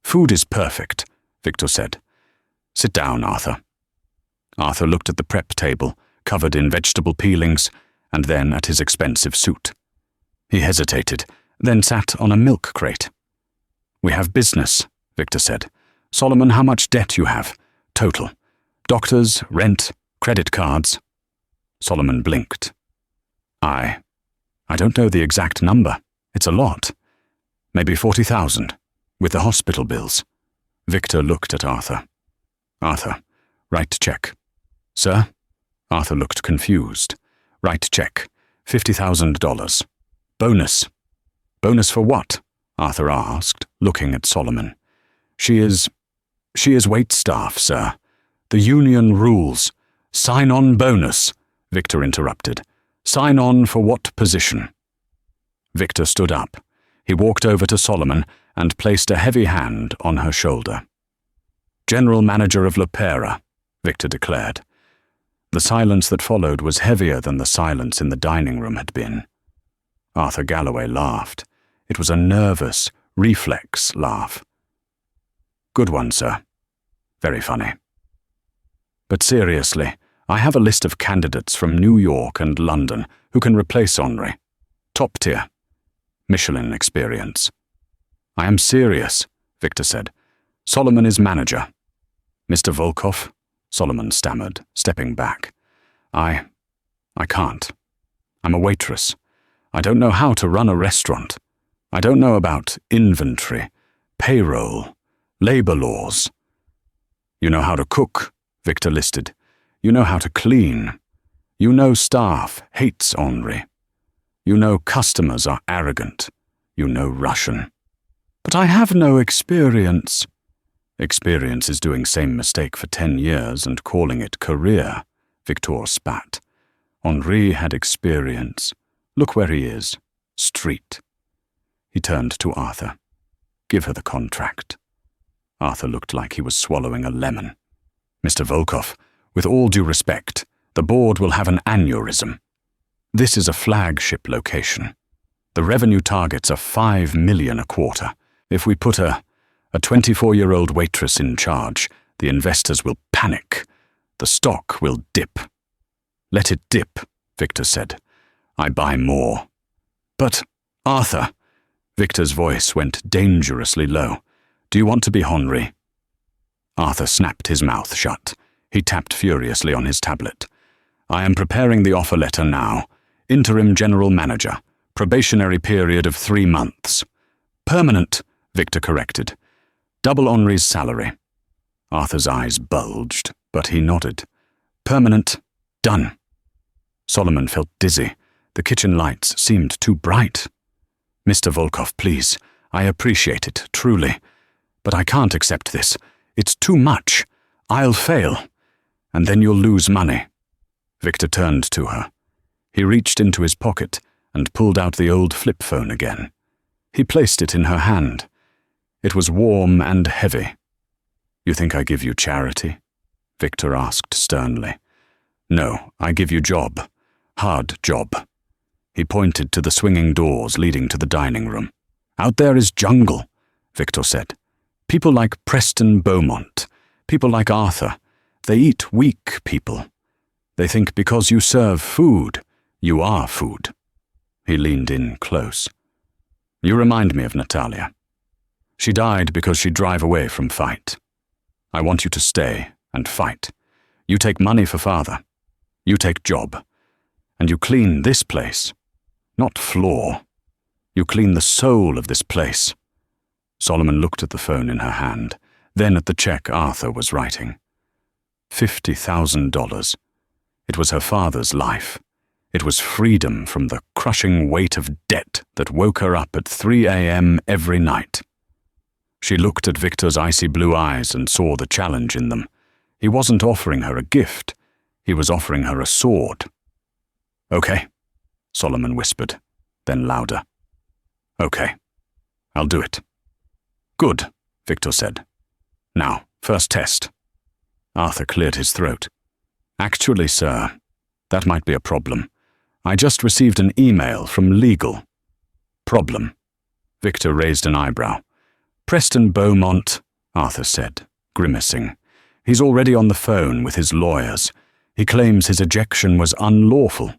Food is perfect, Victor said. Sit down, Arthur. Arthur looked at the prep table, covered in vegetable peelings, and then at his expensive suit. He hesitated, then sat on a milk crate. We have business, Victor said. Solomon, how much debt you have? Total. Doctors, rent, credit cards. Solomon blinked. I don't know the exact number. It's a lot. Maybe 40,000, with the hospital bills. Victor looked at Arthur. Arthur, write check. Sir? Arthur looked confused. Write check. $50,000. Bonus. Bonus for what? Arthur asked, looking at Solomon. She is waitstaff, sir. The union rules. Sign-on bonus, Victor interrupted. Sign on for what position? Victor stood up. He walked over to Solomon and placed a heavy hand on her shoulder. General Manager of L'Opera, Victor declared. The silence that followed was heavier than the silence in the dining room had been. Arthur Galloway laughed. It was a nervous, reflex laugh. Good one, sir. Very funny. But seriously, I have a list of candidates from New York and London who can replace Henri. Top tier. Michelin experience. I am serious, Victor said. Solomon is manager. Mr. Volkov, Solomon stammered, stepping back. I can't. I'm a waitress. I don't know how to run a restaurant. I don't know about inventory, payroll, labor laws. You know how to cook, Victor listed. You know how to clean. You know staff hates Henri. You know customers are arrogant. You know Russian. But I have no experience. Experience is doing same mistake for 10 years and calling it career, Victor spat. Henri had experience. Look where he is. Street. He turned to Arthur. Give her the contract. Arthur looked like he was swallowing a lemon. Mr. Volkov, with all due respect, the board will have an aneurysm. This is a flagship location. The revenue targets are $5 million a quarter. If we put a 24-year-old waitress in charge, the investors will panic. The stock will dip. Let it dip, Victor said. I buy more. But, Arthur, Victor's voice went dangerously low. Do you want to be Henri? Arthur snapped his mouth shut. He tapped furiously on his tablet. I am preparing the offer letter now. Interim general manager. Probationary period of 3 months. Permanent, Victor corrected. Double Henri's salary. Arthur's eyes bulged, but he nodded. Permanent. Done. Solomon felt dizzy. The kitchen lights seemed too bright. Mr. Volkov, please. I appreciate it, truly. But I can't accept this. It's too much. I'll fail. And then you'll lose money. Victor turned to her. He reached into his pocket and pulled out the old flip phone again. He placed it in her hand. It was warm and heavy. You think I give you charity? Victor asked sternly. No, I give you job. Hard job. He pointed to the swinging doors leading to the dining room. Out there is jungle, Victor said. People like Preston Beaumont. People like Arthur. They eat weak people. They think because you serve food, you are food. He leaned in close. You remind me of Natalia. She died because she'd drive away from fight. I want you to stay and fight. You take money for father. You take job. And you clean this place. Not floor. You clean the soul of this place. Solomon looked at the phone in her hand, then at the check Arthur was writing. $50,000. It was her father's life. It was freedom from the crushing weight of debt that woke her up at 3 a.m. every night. She looked at Victor's icy blue eyes and saw the challenge in them. He wasn't offering her a gift. He was offering her a sword. "Okay," Solomon whispered, then louder. "Okay, I'll do it." "Good," Victor said. "Now, first test." Arthur cleared his throat. "Actually, sir, that might be a problem. I just received an email from legal." "Problem?" Victor raised an eyebrow. "Preston Beaumont," Arthur said, grimacing. "He's already on the phone with his lawyers. He claims his ejection was unlawful.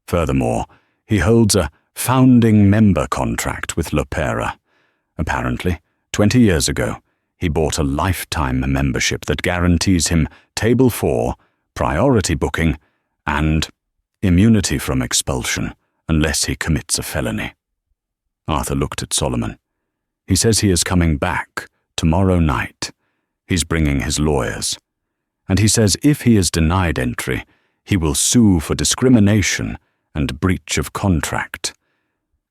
Furthermore, he holds a founding member contract with Lopera. Apparently, 20 years ago, he bought a lifetime membership that guarantees him Table 4, priority booking, and immunity from expulsion unless he commits a felony." Arthur looked at Solomon. "He says he is coming back tomorrow night. He's bringing his lawyers. And he says if he is denied entry, he will sue for discrimination and breach of contract.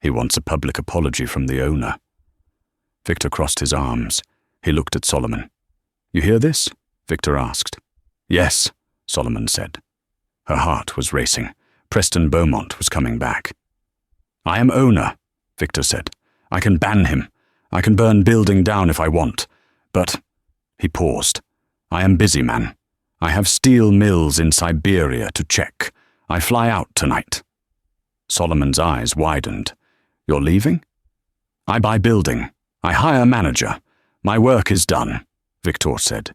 He wants a public apology from the owner." Victor crossed his arms. He looked at Solomon. "You hear this?" Victor asked. "Yes," Solomon said. Her heart was racing. Preston Beaumont was coming back. "I am owner," Victor said. "I can ban him. I can burn building down if I want. But," he paused, "I am busy, man. I have steel mills in Siberia to check. I fly out tonight." Solomon's eyes widened. "You're leaving?" "I buy building. I hire manager. My work is done," Victor said.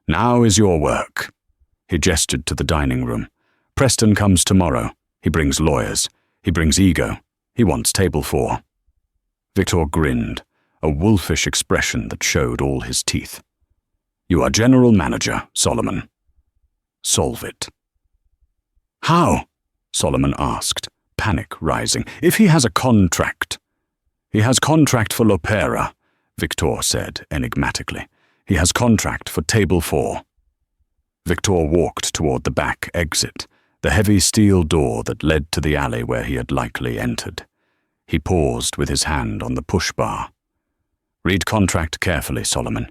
"Now is your work." He gestured to the dining room. "Preston comes tomorrow. He brings lawyers. He brings ego. He wants Table 4. Victor grinned, a wolfish expression that showed all his teeth. "You are general manager, Solomon. Solve it." "How?" Solomon asked, panic rising. "If he has a contract." "He has contract for Lopera," Victor said enigmatically. "He has contract for Table 4. Victor walked toward the back exit, the heavy steel door that led to the alley where he had likely entered. He paused with his hand on the push bar. "Read contract carefully, Solomon.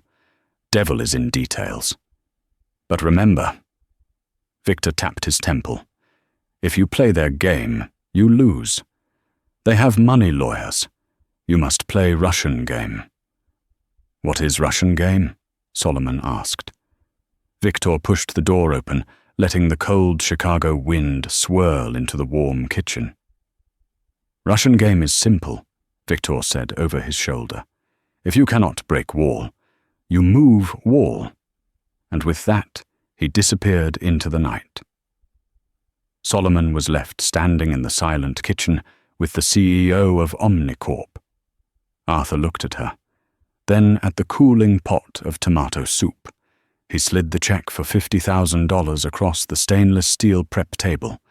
Devil is in details. But remember," Victor tapped his temple, "if you play their game, you lose. They have money lawyers. You must play Russian game." "What is Russian game?" Solomon asked. Victor pushed the door open, letting the cold Chicago wind swirl into the warm kitchen. "Russian game is simple," Victor said over his shoulder. "If you cannot break wall, you move wall." And with that, he disappeared into the night. Solomon was left standing in the silent kitchen with the CEO of Omnicorp. Arthur looked at her, then at the cooling pot of tomato soup. He slid the check for $50,000 across the stainless steel prep table.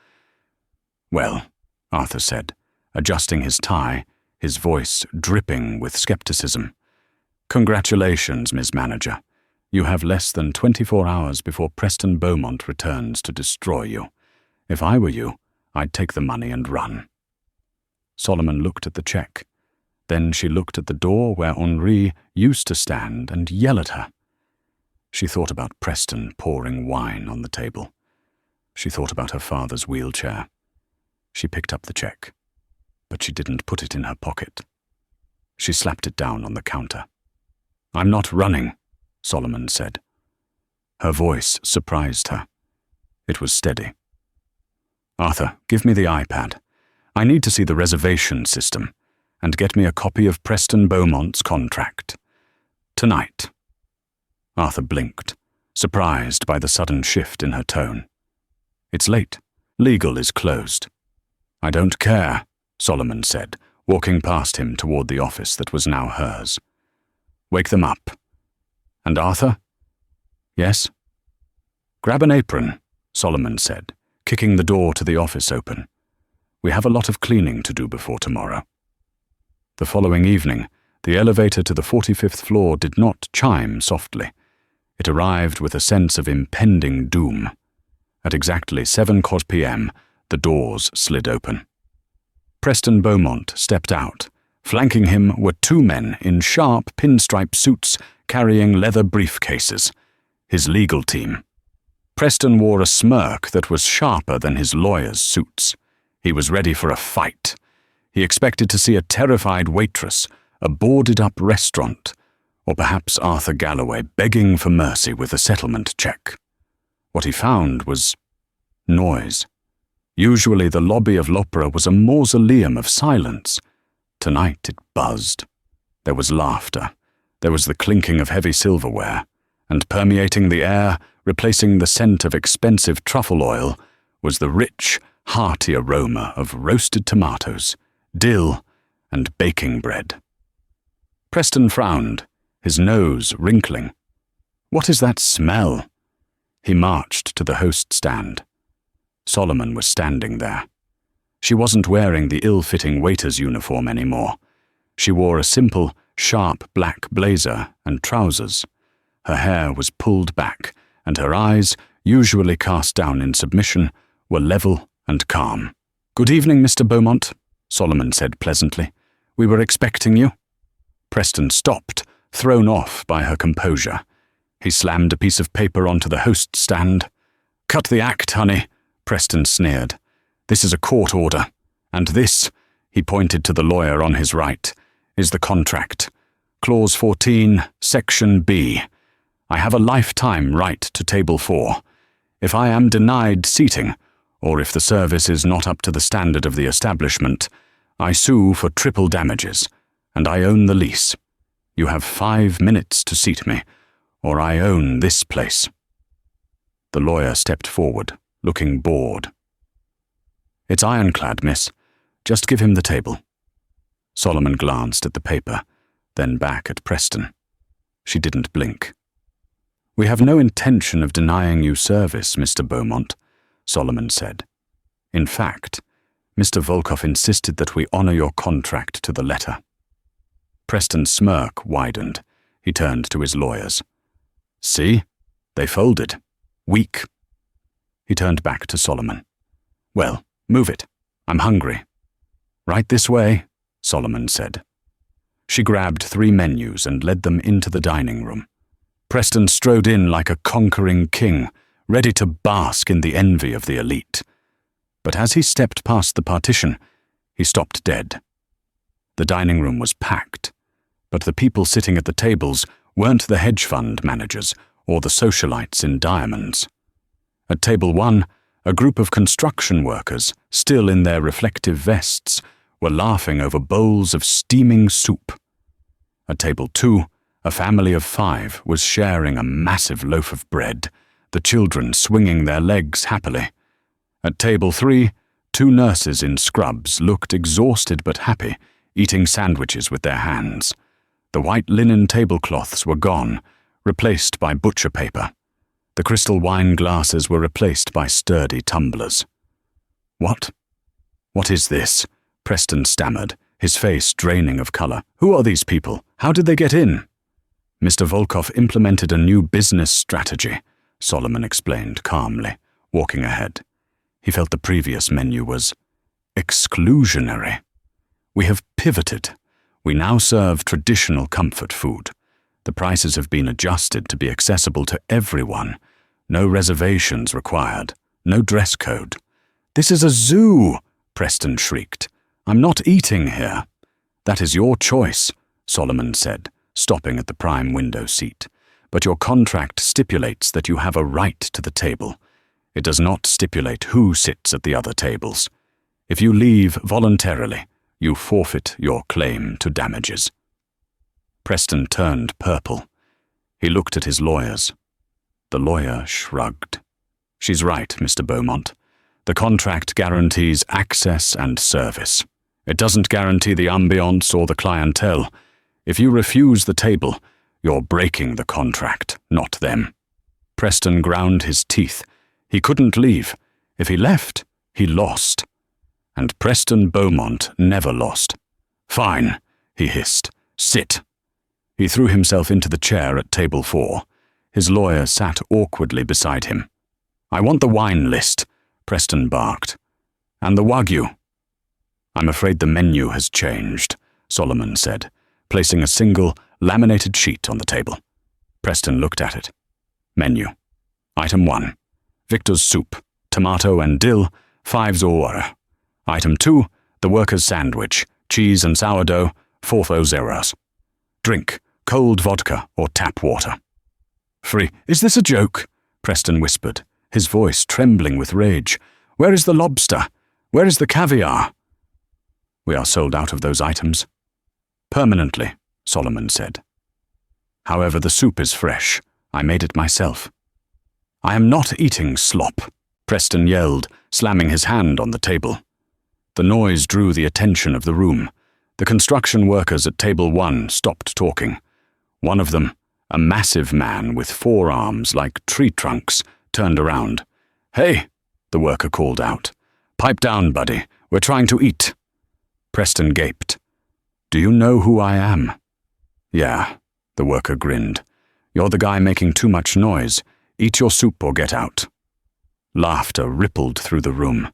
"Well," Arthur said, adjusting his tie, his voice dripping with skepticism. "Congratulations, Ms. Manager. You have less than 24 hours before Preston Beaumont returns to destroy you. If I were you, I'd take the money and run." Solomon looked at the check. Then she looked at the door where Henri used to stand and yell at her. She thought about Preston pouring wine on the table. She thought about her father's wheelchair. She picked up the check, but she didn't put it in her pocket. She slapped it down on the counter. "I'm not running," Solomon said. Her voice surprised her. It was steady. "Arthur, give me the iPad. I need to see the reservation system, and get me a copy of Preston Beaumont's contract. Tonight." Arthur blinked, surprised by the sudden shift in her tone. "It's late. Legal is closed." "I don't care," Solomon said, walking past him toward the office that was now hers. "Wake them up." "And Arthur?" "Yes?" "Grab an apron," Solomon said, kicking the door to the office open. We have a lot of cleaning to do before tomorrow." The following evening, the elevator to the 45th floor did not chime softly. It arrived with a sense of impending doom. At exactly 7 p.m., the doors slid open. Preston Beaumont stepped out. Flanking him were 2 men in sharp pinstripe suits carrying leather briefcases. His legal team. Preston wore a smirk that was sharper than his lawyer's suits. He was ready for a fight. He expected to see a terrified waitress, a boarded-up restaurant, or perhaps Arthur Galloway begging for mercy with a settlement check. What he found was noise. Usually the lobby of l'Opera was a mausoleum of silence. Tonight it buzzed. There was laughter. There was the clinking of heavy silverware. And permeating the air, replacing the scent of expensive truffle oil, was the rich, hearty aroma of roasted tomatoes, dill, and baking bread. Preston frowned, his nose wrinkling. "What is that smell?" He marched to the host stand. Solomon was standing there. She wasn't wearing the ill-fitting waiter's uniform anymore. She wore a simple, sharp black blazer and trousers. Her hair was pulled back, and her eyes, usually cast down in submission, were level and calm. "Good evening, Mr. Beaumont," Solomon said pleasantly. "We were expecting you." Preston stopped, thrown off by her composure. He slammed a piece of paper onto the host stand. "Cut the act, honey," Preston sneered. "This is a court order, and this," he pointed to the lawyer on his right, "is the contract. Clause 14, Section B. I have a lifetime right to table 4. If I am denied seating, or if the service is not up to the standard of the establishment, I sue for triple damages, and I own the lease. You have 5 minutes to seat me, or I own this place." The lawyer stepped forward, looking bored. "It's ironclad, miss. Just give him the table." Solomon glanced at the paper, then back at Preston. She didn't blink. "We have no intention of denying you service, Mr. Beaumont," Solomon said. "In fact, Mr. Volkov insisted that we honor your contract to the letter." Preston's smirk widened. He turned to his lawyers. "See? They folded. Weak." He turned back to Solomon. "Well, move it. I'm hungry." "Right this way," Solomon said. She grabbed 3 menus and led them into the dining room. Preston strode in like a conquering king, ready to bask in the envy of the elite. But as he stepped past the partition, he stopped dead. The dining room was packed, but the people sitting at the tables weren't the hedge fund managers or the socialites in diamonds. At table 1, a group of construction workers, still in their reflective vests, were laughing over bowls of steaming soup. At table 2, a family of 5 was sharing a massive loaf of bread, the children swinging their legs happily. At table 3, 2 nurses in scrubs looked exhausted but happy, eating sandwiches with their hands. The white linen tablecloths were gone, replaced by butcher paper. The crystal wine glasses were replaced by sturdy tumblers. "What? What is this?" Preston stammered, his face draining of color. "Who are these people? How did they get in?" "Mr. Volkov implemented a new business strategy," Solomon explained calmly, walking ahead. He felt the previous menu was exclusionary. "We have pivoted. We now serve traditional comfort food. The prices have been adjusted to be accessible to everyone. No reservations required. No dress code." "This is a zoo!" Preston shrieked. "I'm not eating here." "That is your choice," Solomon said, stopping at the prime window seat. "But your contract stipulates that you have a right to the table. It does not stipulate who sits at the other tables. If you leave voluntarily, you forfeit your claim to damages." Preston turned purple. He looked at his lawyers. The lawyer shrugged. "She's right, Mr. Beaumont. The contract guarantees access and service. It doesn't guarantee the ambiance or the clientele. If you refuse the table, you're breaking the contract, not them." Preston ground his teeth. He couldn't leave. If he left, he lost. and Preston Beaumont never lost. "Fine," he hissed. "Sit." He threw himself into the chair at table 4. His lawyer sat awkwardly beside him. "I want the wine list," Preston barked. "And the Wagyu." "I'm afraid the menu has changed," Solomon said, placing a single, laminated sheet on the table. Preston looked at it. Menu. Item 1. Victor's soup, tomato and dill, 5 order. Item 2. The worker's sandwich, cheese and sourdough, 4 zeros. Drink, cold vodka or tap water. "Free. Is this a joke?" Preston whispered, his voice trembling with rage. "Where is the lobster? Where is the caviar?" "We are sold out of those items." "Permanently," Solomon said. "However, the soup is fresh. I made it myself." "I am not eating slop," Preston yelled, slamming his hand on the table. The noise drew the attention of the room. The construction workers at table 1 stopped talking. One of them, a massive man with forearms like tree trunks, turned around. "Hey," the worker called out. "Pipe down, buddy. We're trying to eat." Preston gaped. "Do you know who I am?" "Yeah," the worker grinned. "You're the guy making too much noise. Eat your soup or get out." Laughter rippled through the room.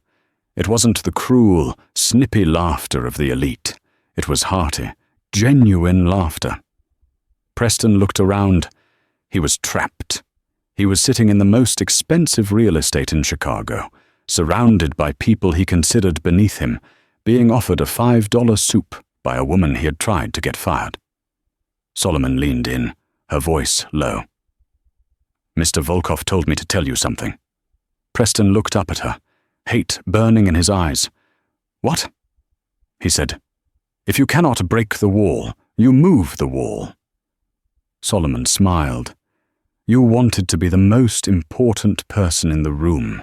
It wasn't the cruel, snippy laughter of the elite. It was hearty, genuine laughter. Preston looked around. He was trapped. He was sitting in the most expensive real estate in Chicago, surrounded by people he considered beneath him, being offered a $5 soup by a woman he had tried to get fired. Solomon leaned in, her voice low. "Mr. Volkov told me to tell you something." Preston looked up at her, hate burning in his eyes. "What?" He said, "If you cannot break the wall, you move the wall." Solomon smiled. "You wanted to be the most important person in the room,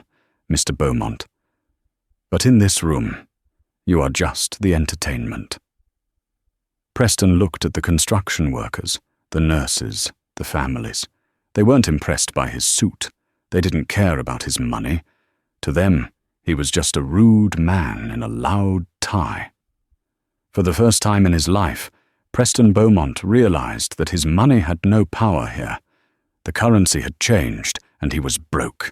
Mr. Beaumont. But in this room, you are just the entertainment." Preston looked at the construction workers, the nurses, the families. They weren't impressed by his suit. They didn't care about his money. To them, he was just a rude man in a loud tie. For the first time in his life, Preston Beaumont realized that his money had no power here. The currency had changed, and he was broke.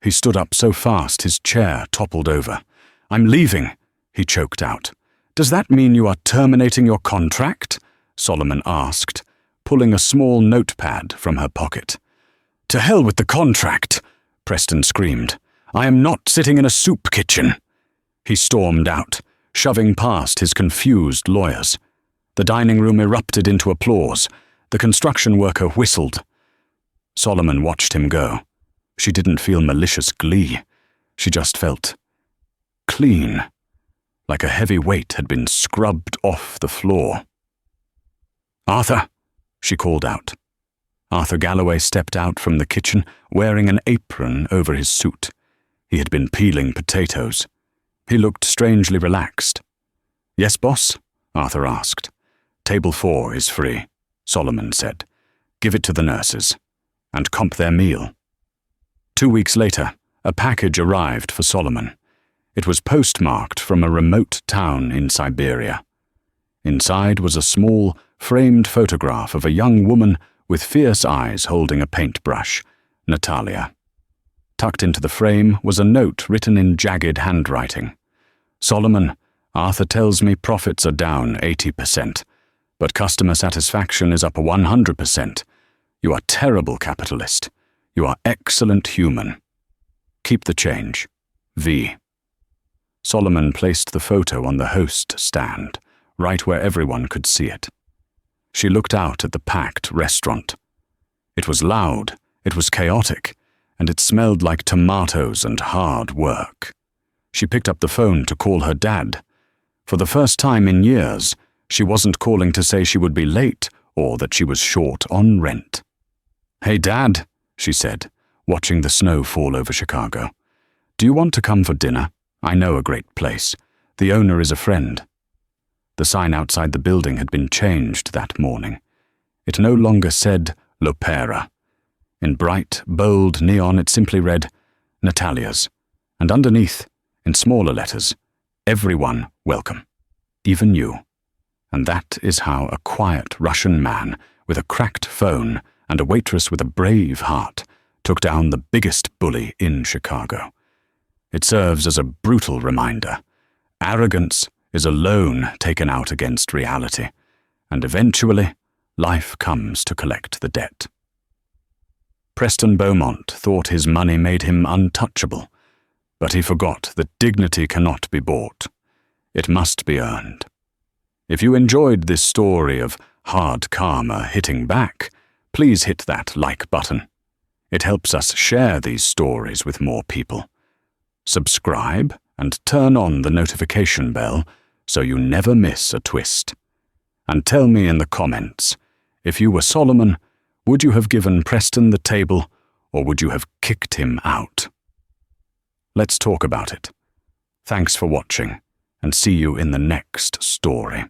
He stood up so fast his chair toppled over. "I'm leaving," he choked out. "Does that mean you are terminating your contract?" Solomon asked, pulling a small notepad from her pocket. "To hell with the contract," Preston screamed. "I am not sitting in a soup kitchen." He stormed out, shoving past his confused lawyers. The dining room erupted into applause. The construction worker whistled. Solomon watched him go. She didn't feel malicious glee. She just felt clean, like a heavy weight had been scrubbed off the floor. "Arthur," she called out. Arthur Galloway stepped out from the kitchen, wearing an apron over his suit. He had been peeling potatoes. He looked strangely relaxed. "Yes, boss?" Arthur asked. "Table 4 is free," Solomon said. "Give it to the nurses, and comp their meal." 2 weeks later, a package arrived for Solomon. It was postmarked from a remote town in Siberia. Inside was a small, framed photograph of a young woman with fierce eyes holding a paintbrush, Natalia. Tucked into the frame was a note written in jagged handwriting. "Solomon, Arthur tells me profits are down 80%, but customer satisfaction is up 100%. You are terrible capitalist. You are excellent human. Keep the change. V." Solomon placed the photo on the host stand, right where everyone could see it. She looked out at the packed restaurant. It was loud, it was chaotic, and it smelled like tomatoes and hard work. She picked up the phone to call her dad. For the first time in years, she wasn't calling to say she would be late or that she was short on rent. "Hey, Dad," she said, watching the snow fall over Chicago. "Do you want to come for dinner? I know a great place. The owner is a friend." The sign outside the building had been changed that morning. It no longer said L'Opera. In bright, bold neon it simply read Natalia's, and underneath, in smaller letters, everyone welcome, even you. And that is how a quiet Russian man with a cracked phone and a waitress with a brave heart took down the biggest bully in Chicago. It serves as a brutal reminder. Arrogance is a loan taken out against reality, and eventually, life comes to collect the debt. Preston Beaumont thought his money made him untouchable, but he forgot that dignity cannot be bought. It must be earned. If you enjoyed this story of hard karma hitting back, please hit that like button. It helps us share these stories with more people. Subscribe and turn on the notification bell so you never miss a twist. And tell me in the comments, if you were Solomon, would you have given Preston the table or would you have kicked him out? Let's talk about it. Thanks for watching, and see you in the next story.